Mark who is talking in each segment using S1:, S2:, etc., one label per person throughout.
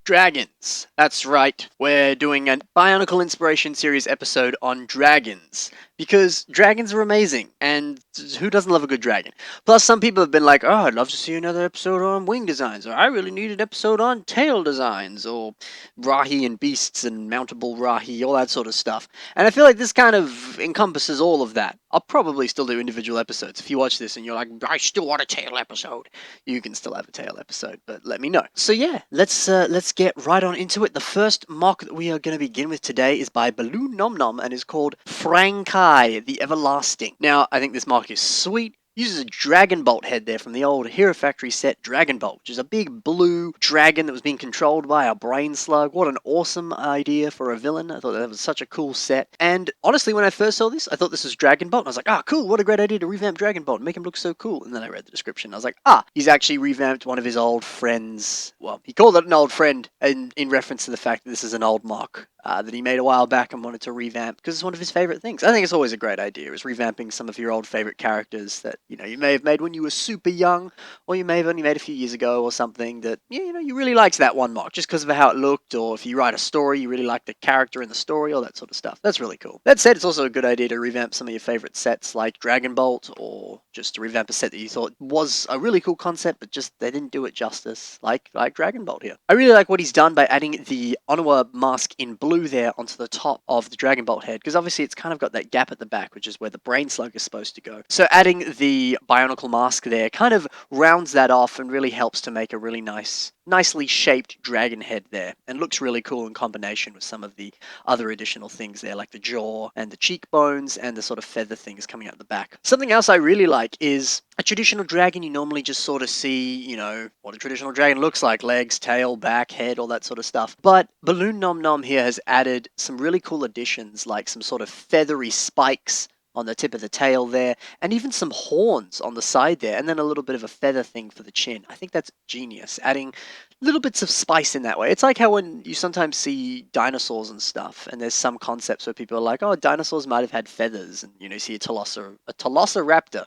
S1: Dragons. That's right. We're doing a Bionicle Inspiration Series episode on dragons. Because dragons are amazing, and who doesn't love a good dragon? Plus, some people have been like, oh, I'd love to see another episode on wing designs, or I really need an episode on tail designs, or Rahi and beasts and mountable Rahi, all that sort of stuff. And I feel like this kind of encompasses all of that. I'll probably still do individual episodes. If you watch this and you're like, I still want a tail episode, you can still have a tail episode, but let me know. So yeah, let's get right on into it. The first mock that we are going to begin with today is by Balloon Nom Nom and is called Frankai the Everlasting. Now, I think this mock is sweet. Uses a Dragon Bolt head there from the old Hero Factory set Dragon Bolt, which is a big blue dragon that was being controlled by a brain slug. What an awesome idea for a villain. I thought that was such a cool set. And honestly, when I first saw this, I thought this was Dragon Bolt. And I was like, ah, cool, what a great idea to revamp Dragon Bolt and make him look so cool. And then I read the description. I was like, ah, he's actually revamped one of his old friends. Well, he called it an old friend in reference to the fact that this is an old mock that he made a while back and wanted to revamp because it's one of his favorite things. I think it's always a great idea, is revamping some of your old favorite characters that you may have made when you were super young, or you may have only made a few years ago, or something that you really liked that one mock just because of how it looked, or if you write a story, you really like the character in the story, all that sort of stuff. That's really cool. That said, it's also a good idea to revamp some of your favorite sets like Dragon Bolt, or just to revamp a set that you thought was a really cool concept, but just they didn't do it justice, like Dragon Bolt here. I really like what he's done by adding the Onua mask in blue there onto the top of the Dragon Bolt head, because obviously it's kind of got that gap at the back, which is where the brain slug is supposed to go. So adding the Bionicle mask there kind of rounds that off and really helps to make a really nicely shaped dragon head there, and looks really cool in combination with some of the other additional things there, like the jaw and the cheekbones and the sort of feather things coming out the back. Something else I really like is a traditional dragon. You normally just sort of see, what a traditional dragon looks like: legs, tail, back, head, all that sort of stuff. But Balloon Nom Nom here has added some really cool additions, like some sort of feathery spikes on the tip of the tail there, and even some horns on the side there, and then a little bit of a feather thing for the chin. I think that's genius, adding little bits of spice in that way. It's like how when you sometimes see dinosaurs and stuff, and there's some concepts where people are like, oh, dinosaurs might have had feathers, and you see a Velociraptor.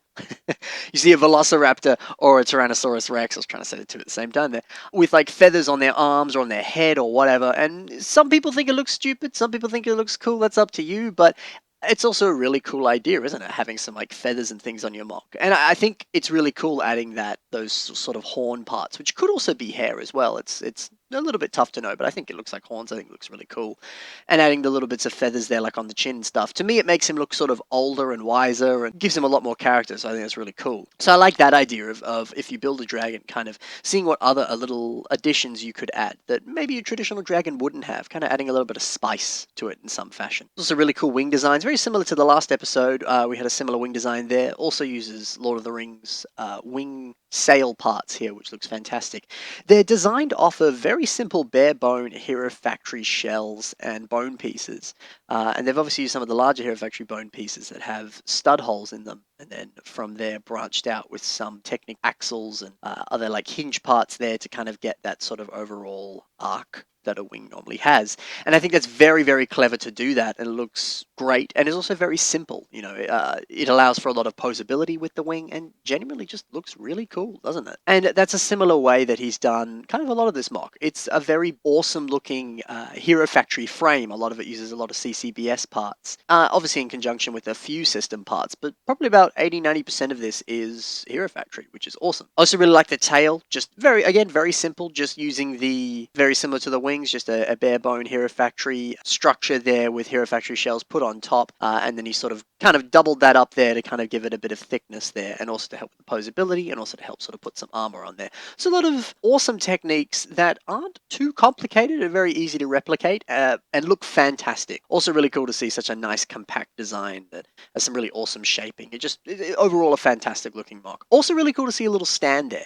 S1: You see a Velociraptor or a Tyrannosaurus Rex, I was trying to say the two at the same time there, with like feathers on their arms or on their head or whatever, and some people think it looks stupid, some people think it looks cool, that's up to you, but it's also a really cool idea, isn't it? Having some like feathers and things on your mock. And I think it's really cool adding those sort of horn parts, which could also be hair as well. It's a little bit tough to know, but I think it looks like horns. I think it looks really cool. And adding the little bits of feathers there, like on the chin and stuff, to me it makes him look sort of older and wiser and gives him a lot more character, so I think that's really cool. So I like that idea of if you build a dragon, kind of seeing what other little additions you could add that maybe a traditional dragon wouldn't have, kind of adding a little bit of spice to it in some fashion. Also really cool wing designs, very similar to the last episode. We had a similar wing design there. Also uses Lord of the Rings wing sail parts here, which looks fantastic. They're designed off of very simple bare bone Hero Factory shells and bone pieces, and they've obviously used some of the larger Hero Factory bone pieces that have stud holes in them, and then from there branched out with some Technic axles and other like hinge parts there to kind of get that sort of overall arc that a wing normally has. And I think that's very, very clever to do that, and it looks great, and is also very simple. It allows for a lot of posability with the wing, and genuinely just looks really cool, doesn't it? And that's a similar way that he's done kind of a lot of this mock. It's a very awesome looking Hero Factory frame. A lot of it uses a lot of CCBS parts, obviously in conjunction with a few system parts, but probably about 80-90% of this is Hero Factory, which is awesome. I also really like the tail, just very simple, just using the very similar to the wing, just a bare bone Hero Factory structure there with Hero Factory shells put on top, and then he sort of kind of doubled that up there to kind of give it a bit of thickness there, and also to help with the posability, and also to help sort of put some armor on there. So a lot of awesome techniques that aren't too complicated and very easy to replicate, and look fantastic. Also really cool to see such a nice compact design that has some really awesome shaping. Overall a fantastic looking mock. Also really cool to see a little stand there.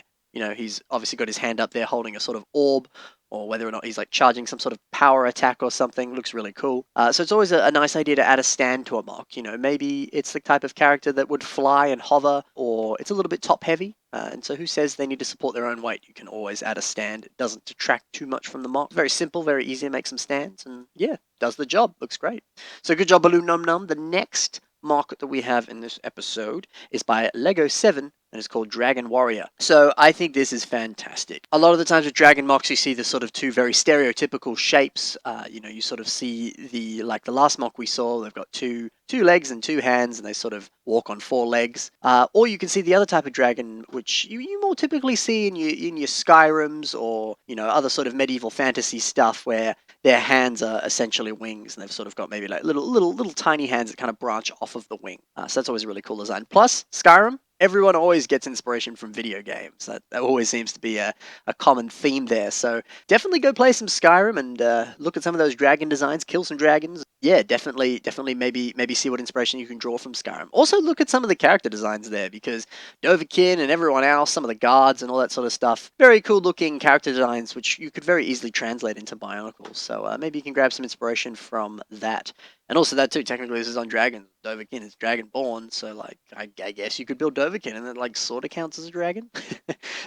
S1: He's obviously got his hand up there holding a sort of orb, or whether or not he's like charging some sort of power attack or something. Looks really cool. So it's always a nice idea to add a stand to a mock. Maybe it's the type of character that would fly and hover, or it's a little bit top heavy. And so who says they need to support their own weight? You can always add a stand. It doesn't detract too much from the mock. Very simple, very easy to make some stands, and yeah, does the job. Looks great. So good job, Balloon Num Num. The next mock that we have in this episode is by Lego 7 and it's called Dragon Warrior. So I think this is fantastic. A lot of the times with Dragon mocks, you see the sort of two very stereotypical shapes. You sort of see like the last mock we saw, they've got two legs and two hands, and they sort of walk on four legs. Or you can see the other type of dragon, which you more typically see in your Skyrims or other sort of medieval fantasy stuff, where their hands are essentially wings, and they've sort of got maybe like little tiny hands that kind of branch off of the wing. So that's always a really cool design. Plus, Skyrim, everyone always gets inspiration from video games. That always seems to be a common theme there. So definitely go play some Skyrim and look at some of those dragon designs, kill some dragons. Yeah, definitely maybe see what inspiration you can draw from Skyrim. Also look at some of the character designs there, because Dovahkiin and everyone else, some of the guards and all that sort of stuff, very cool looking character designs, which you could very easily translate into Bionicles. So maybe you can grab some inspiration from that. And also that too, technically this is on Dragon. Dovahkiin is Dragonborn, so like I guess you could build Dovahkiin and it like sort of counts as a dragon.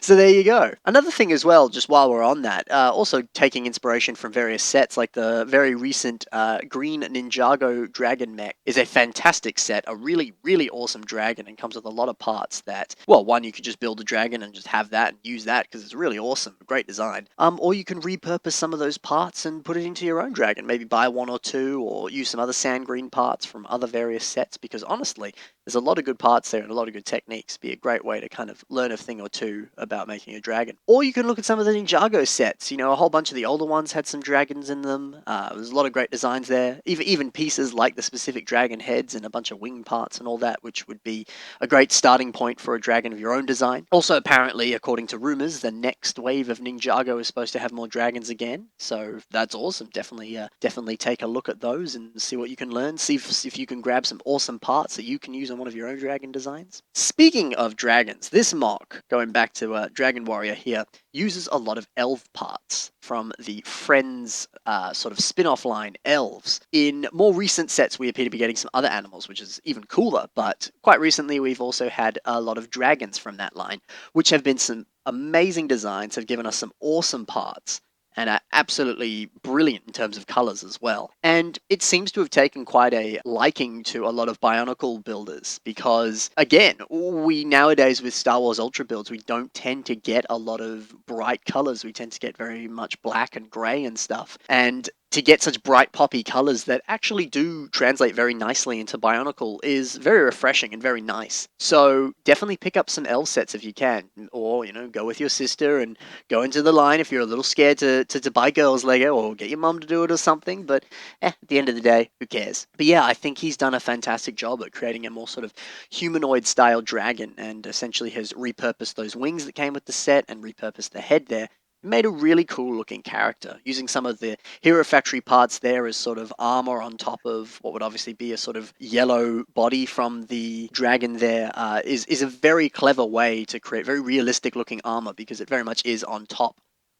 S1: So there you go. Another thing as well, just while we're on that, also taking inspiration from various sets, like the very recent Green Ninjago Dragon Mech is a fantastic set, a really awesome dragon, and comes with a lot of parts that, well, one, you could just build a dragon and just have that and use that because it's really awesome, great design. Or you can repurpose some of those parts and put it into your own dragon, maybe buy one or two, or use some other sand green parts from other various sets, because honestly, there's a lot of good parts there and a lot of good techniques. Be a great way to kind of learn a thing or two about making a dragon. Or you can look at some of the Ninjago sets. A whole bunch of the older ones had some dragons in them. There's a lot of great designs there. Even pieces like the specific dragon heads and a bunch of wing parts and all that, which would be a great starting point for a dragon of your own design. Also, apparently, according to rumors, the next wave of Ninjago is supposed to have more dragons again. So that's awesome. Definitely take a look at those and see what you can learn. See if you can grab some awesome parts that you can use on one of your own dragon designs. Speaking of dragons, this mock, going back to Dragon Warrior here, uses a lot of elf parts from the Friends sort of spin-off line, Elves. In more recent sets, we appear to be getting some other animals, which is even cooler, but quite recently we've also had a lot of dragons from that line, which have been some amazing designs, have given us some awesome parts, and are absolutely brilliant in terms of colors as well. And it seems to have taken quite a liking to a lot of Bionicle builders, because, again, we nowadays with Star Wars Ultra builds, we don't tend to get a lot of bright colors. We tend to get very much black and gray and stuff. And to get such bright poppy colors that actually do translate very nicely into Bionicle is very refreshing and very nice. So definitely pick up some elf sets if you can, or go with your sister and go into the line if you're a little scared to buy girls Lego, or get your mum to do it or something. But at the end of the day, who cares? But yeah, I think he's done a fantastic job at creating a more sort of humanoid style dragon, and essentially has repurposed those wings that came with the set and repurposed the head there. Made a really cool looking character, using some of the Hero Factory parts there as sort of armor on top of what would obviously be a sort of yellow body from the dragon there. Is a very clever way to create very realistic looking armor, because it very much is on top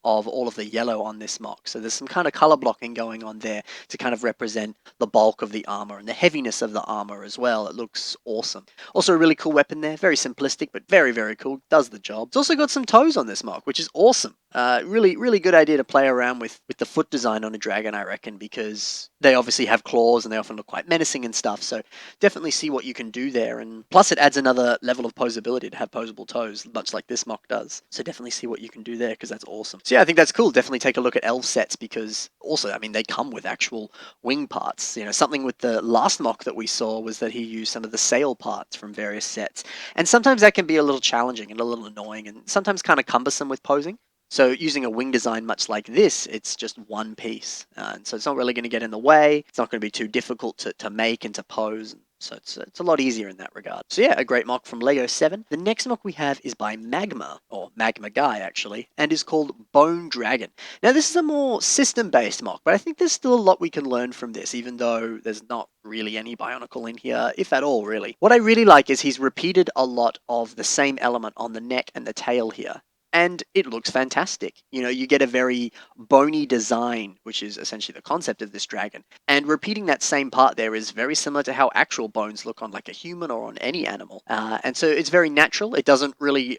S1: of all of the yellow on this mock. So there's some kind of color blocking going on there to kind of represent the bulk of the armor and the heaviness of the armor as well. It looks awesome. Also a really cool weapon there, very simplistic but very cool, does the job. It's also got some toes on this mock, which is awesome. Really good idea to play around with the foot design on a dragon, I reckon, because they obviously have claws and they often look quite menacing and stuff. So definitely see what you can do there. And plus it adds another level of posability to have posable toes, much like this mock does. So definitely see what you can do there, because that's awesome. So yeah, I think that's cool. Definitely take a look at elf sets, because also, I mean, they come with actual wing parts. Something with the last mock that we saw was that he used some of the sail parts from various sets. And sometimes that can be a little challenging and a little annoying, and sometimes kind of cumbersome with posing. So using a wing design much like this, it's just one piece. And so it's not really going to get in the way. It's not going to be too difficult to make and to pose. So it's a lot easier in that regard. So yeah, a great mock from Lego 7. The next mock we have is by Magma, or Magma Guy actually, and is called Bone Dragon. Now this is a more system-based mock, but I think there's still a lot we can learn from this, even though there's not really any Bionicle in here, if at all really. What I really like is he's repeated a lot of the same element on the neck and the tail here. and it looks fantastic. You know, you get a very bony design, which is essentially the concept of this dragon. And repeating that same part there is very similar to how actual bones look on like a human or on any animal. And so it's very natural. It doesn't really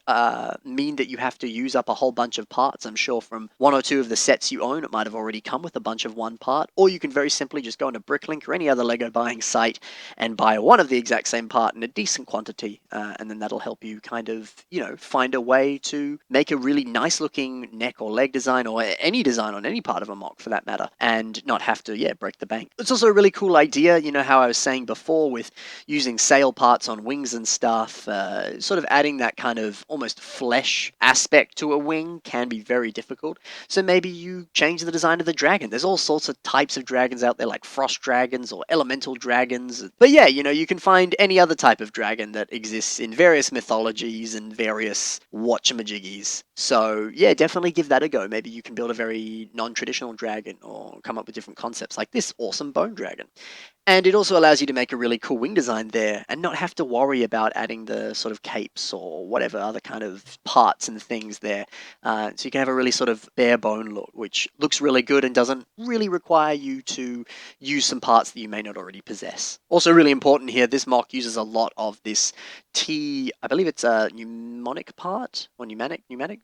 S1: mean that you have to use up a whole bunch of parts. I'm sure from one or two of the sets you own, it might have already come with a bunch of one part. Or you can very simply just go into Bricklink or any other Lego buying site and buy one of the exact same part in a decent quantity. And then that'll help you kind of, you know, find a way to make a really nice looking neck or leg design or any design on any part of a mock for that matter, and not have to, yeah, break the bank. It's also a really cool idea, you know, how I was saying before with using sail parts on wings and stuff, sort of adding that kind of almost flesh aspect to a wing can be very difficult. So maybe you change the design of the dragon. There's all sorts of types of dragons out there, like frost dragons or elemental dragons. But yeah, you know, you can find any other type of dragon that exists in various mythologies and various watchamajiggies. So yeah, definitely give that a go. Maybe you can build a very non-traditional dragon or come up with different concepts like this awesome bone dragon. And it also allows you to make a really cool wing design there and not have to worry about adding the sort of capes or whatever other kind of parts and things there. So you can have a really sort of bare bone look, which looks really good and doesn't really require you to use some parts that you may not already possess. Also really important here, this mock uses a lot of this I believe it's a mnemonic part or pneumatic. I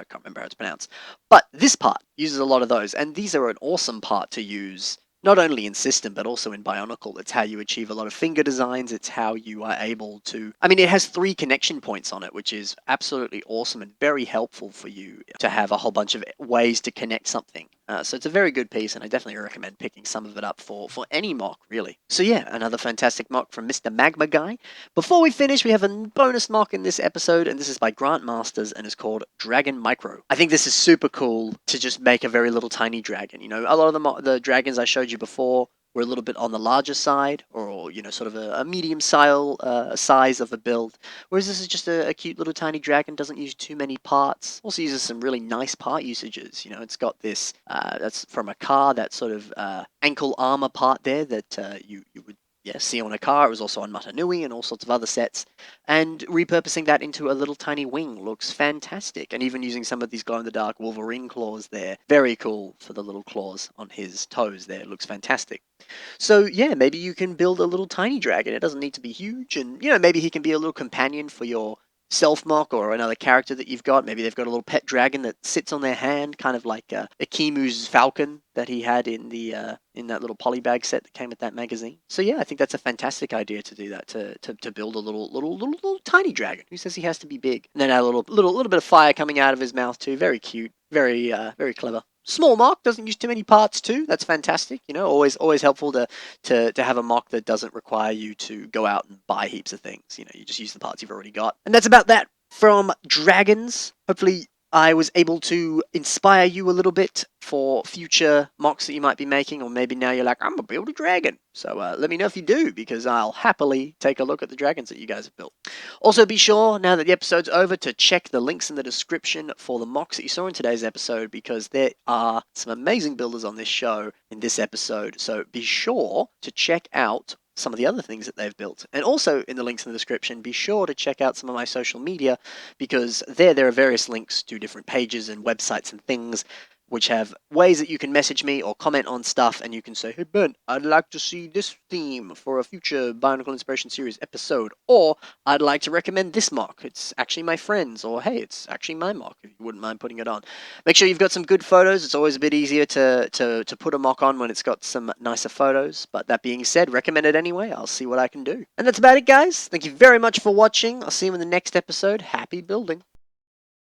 S1: can't remember how it's pronounced. But this part uses a lot of those, and these are an awesome part to use not only in system but also in Bionicle. It's how you achieve a lot of finger designs. It's how you are able to, I mean, it has 3 connection points on it, which is absolutely awesome and very helpful for you to have a whole bunch of ways to connect something. So it's a very good piece, and I definitely recommend picking some of it up for any mock, really. So yeah, another fantastic mock from Mr. Magma Guy. Before we finish, we have a bonus mock in this episode, and this is by Grant Masters and is called Dragon Micro. I think this is super cool to just make a very little tiny dragon. You know, a lot of the dragons I showed you before were a little bit on the larger side, or you know, sort of a medium size of a build. Whereas this is just a cute little tiny dragon. Doesn't use too many parts. Also uses some really nice part usages. You know, it's got this that's from a car, that sort of ankle armor part there that you would see on a car. It was also on Matanui and all sorts of other sets. And repurposing that into a little tiny wing looks fantastic. And even using some of these glow-in-the-dark Wolverine claws there. Very cool for the little claws on his toes there. It looks fantastic. So yeah, maybe you can build a little tiny dragon. It doesn't need to be huge. And, you know, maybe he can be a little companion for your self-mock or another character that you've got. Maybe they've got a little pet dragon that sits on their hand, kind of like Akimu's falcon that he had in the in that little polybag set that came with that magazine. So yeah, I think that's a fantastic idea to do that, to build a little tiny dragon. Who says he has to be big? And then add a little bit of fire coming out of his mouth too. Very cute, very clever. Small mock, doesn't use too many parts too. That's fantastic. You know, always helpful to have a mock that doesn't require you to go out and buy heaps of things. You know, you just use the parts you've already got. And that's about that from Dragons. Hopefully I was able to inspire you a little bit for future mocks that you might be making, or maybe now you're like, I'm gonna build a dragon. So let me know if you do, because I'll happily take a look at the dragons that you guys have built. Also, be sure, now that the episode's over, to check the links in the description for the mocks that you saw in today's episode, because there are some amazing builders on this show in this episode. So be sure to check out some of the other things that they've built. And also in the links in the description, be sure to check out some of my social media, because there are various links to different pages and websites and things which have ways that you can message me or comment on stuff, and you can say, hey Ben, I'd like to see this theme for a future Bionicle Inspiration Series episode, or I'd like to recommend this mock. It's actually my friend's, or hey, it's actually my mock, if you wouldn't mind putting it on. Make sure you've got some good photos. It's always a bit easier to put a mock on when it's got some nicer photos. But that being said, recommend it anyway. I'll see what I can do. And that's about it, guys. Thank you very much for watching. I'll see you in the next episode. Happy building.